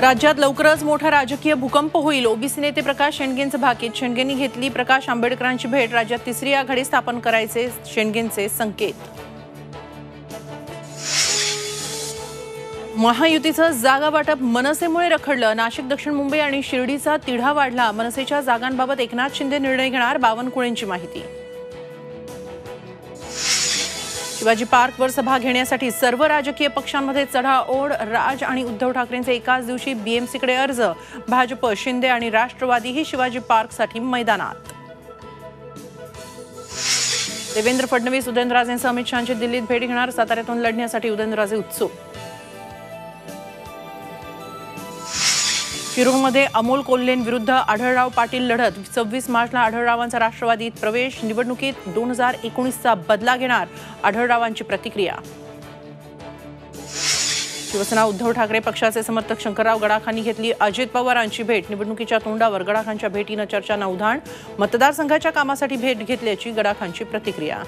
राज्यात लवकरच मोठा राजकीय भूकंप होईल. ओबीसी नेते प्रकाश शेंडगेंचं भाकीत. शेंडगेंनी घेतली प्रकाश आंबेडकरांची भेट. राज्यात तिसरी आघाडी स्थापन करायचे शेंडगेंचे संकेत. महायुतीचं जागा वाटप मनसेमुळे रखडलं. नाशिक, दक्षिण मुंबई आणि शिर्डीचा तिढा वाढला. मनसेच्या जागांबाबत एकनाथ शिंदे निर्णय घेणार. बावनकुळेंची माहिती. शिवाजी पार्कवर सभा घेण्यासाठी सर्व राजकीय पक्षांमध्ये चढाओढ. राज आणि उद्धव ठाकरेंचे एकाच दिवशी बीएमसीकडे अर्ज. भाजप, शिंदे आणि राष्ट्रवादीही शिवाजी पार्कसाठी मैदानात. देवेंद्र फडणवीस उदयनराजेंसह अमित शहांची दिल्लीत भेट घेणार. साताऱ्यातून लढण्यासाठी उदयनराजे उत्सुक. शिरूरमध्ये अमोल कोल्हेंविरुद्ध आढळराव पाटील लढत. 26 मार्चला आढळरावांचा राष्ट्रवादीत प्रवेश. निवडणुकीत 2019चा बदला घेणार. आढळरावांची प्रतिक्रिया. शिवसेना उद्धव ठाकरे पक्षाचे समर्थक शंकरराव गडाखांनी घेतली अजित पवारांची भेट. निवडणुकीच्या तोंडावर गडाखांच्या भेटीनं चर्चांना उधाण. मतदारसंघाच्या कामासाठी भेट घेतल्याची गडाखांची प्रतिक्रिया.